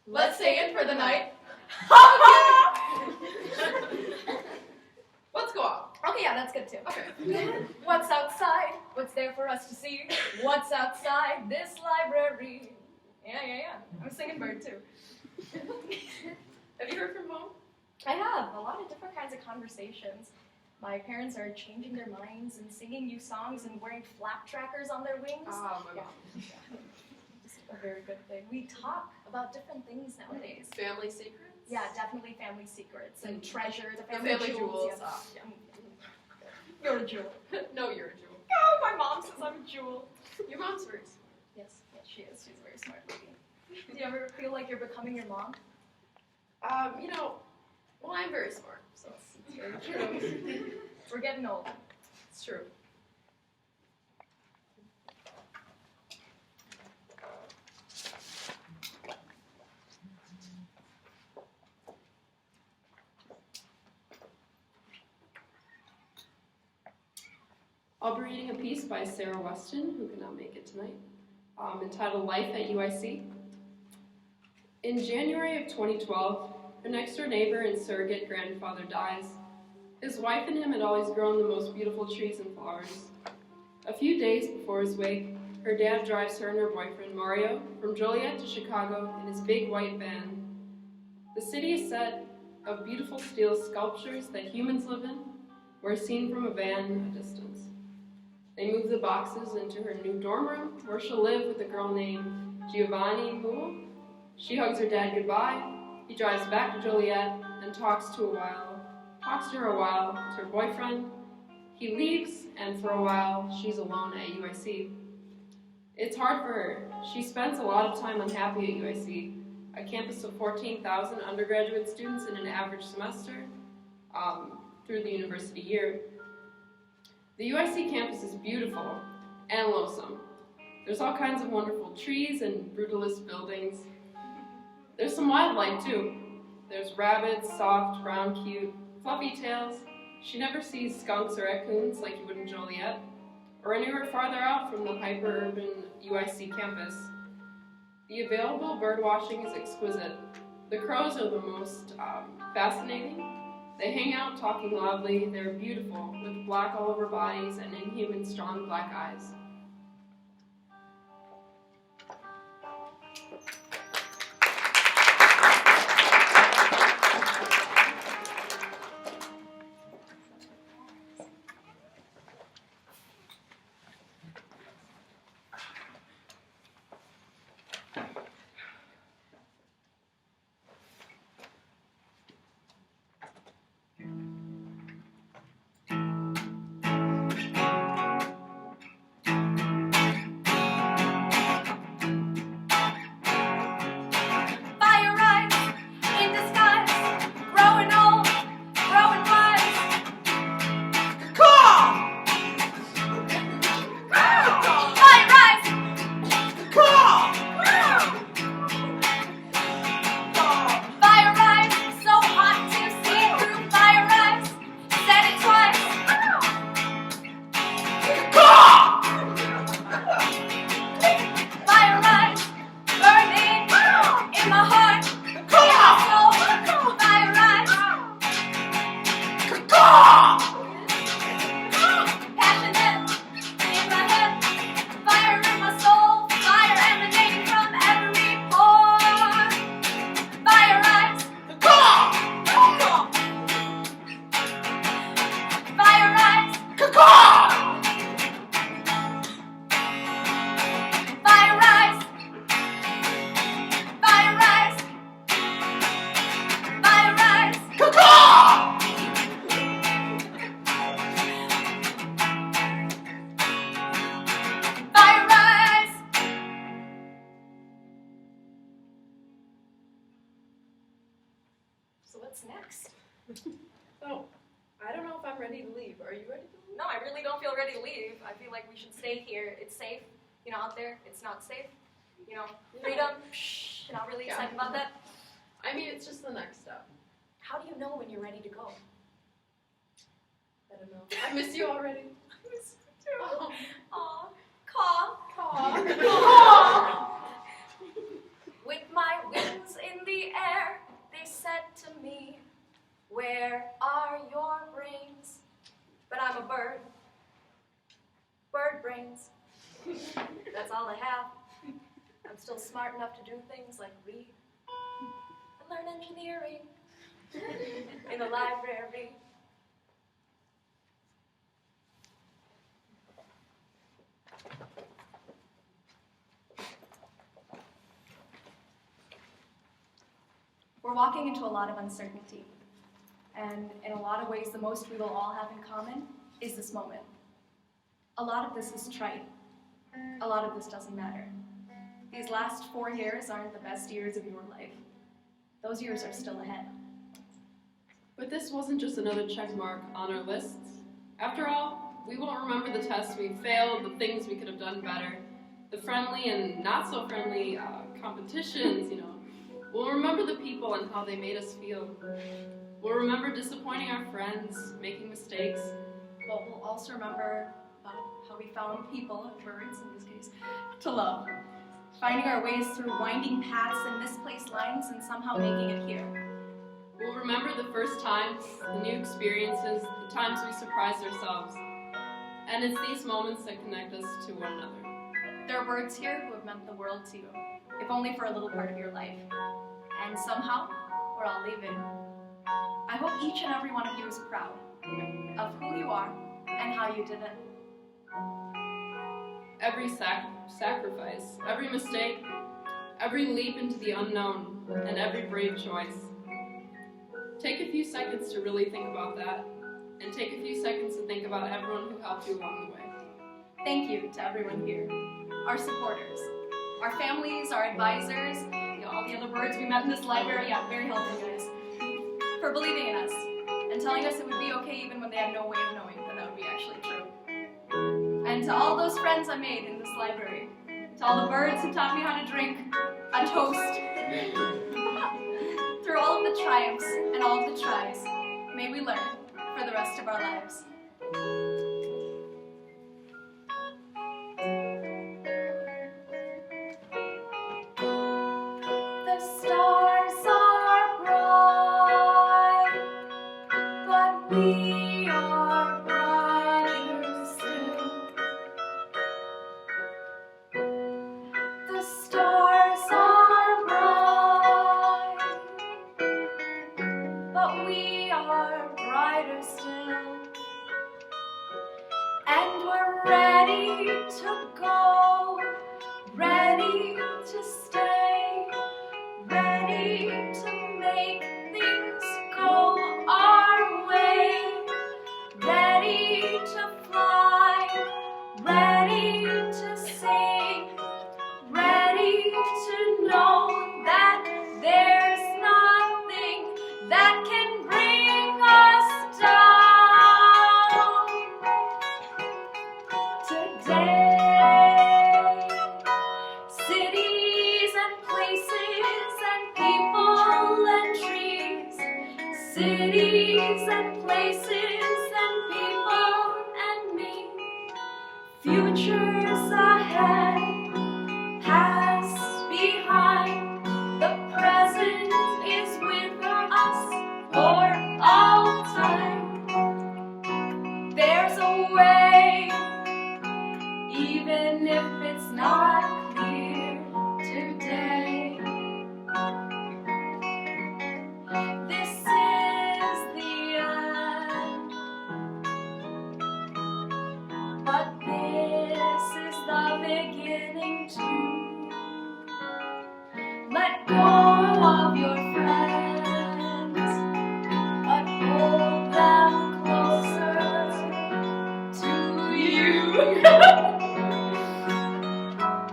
[SPEAKER 9] Let's stay in for the night. Let's go out.
[SPEAKER 1] Okay, yeah, that's good too.
[SPEAKER 9] Okay.
[SPEAKER 1] What's outside? What's there for us to see? What's outside this library? Yeah. I'm singing bird too.
[SPEAKER 9] Have you heard from Mom?
[SPEAKER 1] I have a lot of different kinds of conversations. My parents are changing their minds and singing new songs and wearing flap trackers on their wings.
[SPEAKER 9] Oh, my
[SPEAKER 1] Yeah.
[SPEAKER 9] mom.
[SPEAKER 1] Just a very good thing. We talk about different things nowadays.
[SPEAKER 9] Family secrets?
[SPEAKER 1] Yeah, definitely family secrets and treasures,
[SPEAKER 9] The
[SPEAKER 1] family
[SPEAKER 9] family jewels.
[SPEAKER 1] Yeah. You're a jewel.
[SPEAKER 9] No, you're a jewel.
[SPEAKER 1] Oh, my mom says I'm a jewel.
[SPEAKER 9] Your mom's very smart.
[SPEAKER 1] Yes, she is. She's a very smart lady. Do you ever feel like you're becoming your mom?
[SPEAKER 9] Well, I'm very smart, so it's very true.
[SPEAKER 1] We're getting old.
[SPEAKER 9] It's true.
[SPEAKER 2] I'll be reading a piece by Sara Weston, who could not make it tonight. entitled Life at UIC. In January of 2012, her next-door neighbor and surrogate grandfather dies. His wife and him had always grown the most beautiful trees and flowers. A few days before his wake, her dad drives her and her boyfriend, Mario, from Joliet to Chicago in his big white van. The city is set of beautiful steel sculptures that humans live in, were seen from a van in the distance. They move the boxes into her new dorm room, where she'll live with a girl named Giovanni Moore. She hugs her dad goodbye. He drives back to Joliet and talks to her a while to her boyfriend. He leaves, and for a while, she's alone at UIC. It's hard for her. She spends a lot of time unhappy at UIC, a campus of 14,000 undergraduate students in an average semester through the university year. The UIC campus is beautiful and lonesome. There's all kinds of wonderful trees and brutalist buildings. There's some wildlife too. There's rabbits, soft, brown, cute, fluffy tails. She never sees skunks or raccoons like you would in Joliet, or anywhere farther out from the hyper-urban UIC campus. The available bird watching is exquisite. The crows are the most fascinating. They hang out talking loudly. They're beautiful, with black all over bodies and inhuman strong black eyes.
[SPEAKER 9] So what's next?
[SPEAKER 2] Oh, I don't know if I'm ready to leave. Are you ready to leave?
[SPEAKER 9] No, I really don't feel ready to leave. I feel like we should stay here. It's safe. You know, out there, it's not safe. You know, freedom. You're not really excited about that?
[SPEAKER 2] I mean, it's just the next step.
[SPEAKER 9] How do you know when you're ready to go?
[SPEAKER 2] I don't know. I miss you already.
[SPEAKER 9] I miss you too. Aw, CAW.
[SPEAKER 2] CAW.
[SPEAKER 9] With my wings in the air, they said to me, "Where are your brains?" But I'm a bird. Bird brains. That's all I have. I'm still smart enough to do things like read and learn engineering in the library. We're walking into a lot of uncertainty, and in a lot of ways, the most we will all have in common is this moment. A lot of this is trite. A lot of this doesn't matter. These last 4 years aren't the best years of your life. Those years are still ahead.
[SPEAKER 2] But this wasn't just another check mark on our lists. After all, we won't remember the tests we failed, the things we could have done better, the friendly and not so friendly competitions, We'll remember the people and how they made us feel. We'll remember disappointing our friends, making mistakes.
[SPEAKER 9] But we'll also remember how we found people, birds in this case, to love.
[SPEAKER 1] finding our ways through winding paths and misplaced lines and somehow making it here.
[SPEAKER 2] We'll remember the first times, the new experiences, the times we surprised ourselves. And it's these moments that connect us to one another.
[SPEAKER 1] There are birds here who have meant the world to you, if only for a little part of your life. And somehow, we're all leaving. I hope each and every one of you is proud of who you are and how you did it.
[SPEAKER 2] Every sacrifice, every mistake, every leap into the unknown, and every brave choice. Take a few seconds to really think about that, and take a few seconds to think about everyone who helped you along the way.
[SPEAKER 1] Thank you to everyone here, our supporters, our families, our advisors, all the other birds we met in this library. Yeah, very helpful, guys, for believing in us and telling us it would be okay even when they had no way of knowing that that would be actually true. And to all those friends I made in this library, to all the birds who taught me how to drink a toast. Through all of the triumphs and all of the tries, may we learn for the rest of our lives. The stars are bright, but we are brighter still. The stars are bright, but we are brighter still. And we're ready to go, ready to stay, ready to make things go our way, ready to fly, ready to sing, ready to know that there's nothing that can bring us down. Today, cities and places and people and trees, cities and places and people and me, futures ahead, past behind, the present is with us for all time. There's a way, even if it's not clear today. This is the end, but this is the beginning too. Let go of your friends, but hold them closer to you.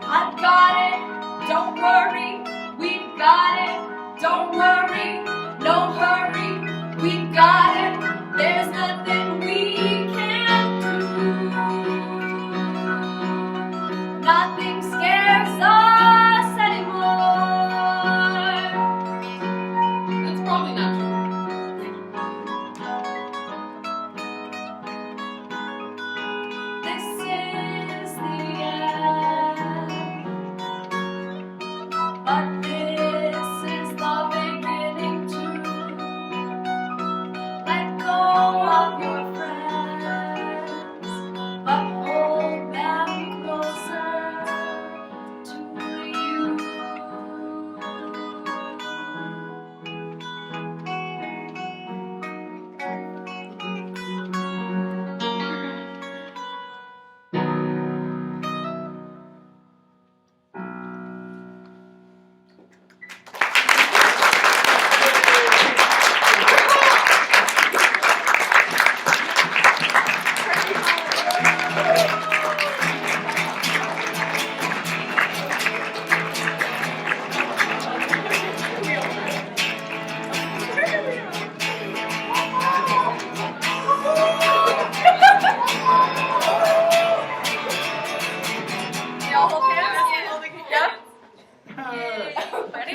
[SPEAKER 1] I've got it, don't worry, we've got it, don't worry, no hurry, we've got it, there's nothing we can't do. Nothing scares us anymore.
[SPEAKER 2] That's probably not true.
[SPEAKER 1] This is the end, but this is the beginning too. Let go of your friends, but hold them closer to you. Y'all hold hands? Yeah? Ready?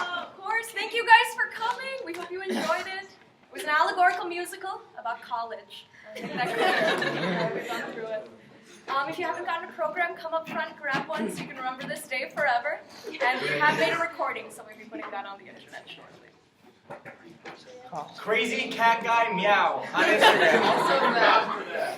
[SPEAKER 1] Of course, thank you guys for coming. We
[SPEAKER 9] We hope you enjoyed it. It was an allegorical musical about college. We've gone through it. If you haven't gotten a program, come up front, grab one so you can remember this day forever. And we have made a recording, so we'll be putting that on the internet shortly.
[SPEAKER 10] Crazy cat guy meow on Instagram.
[SPEAKER 2] Also that.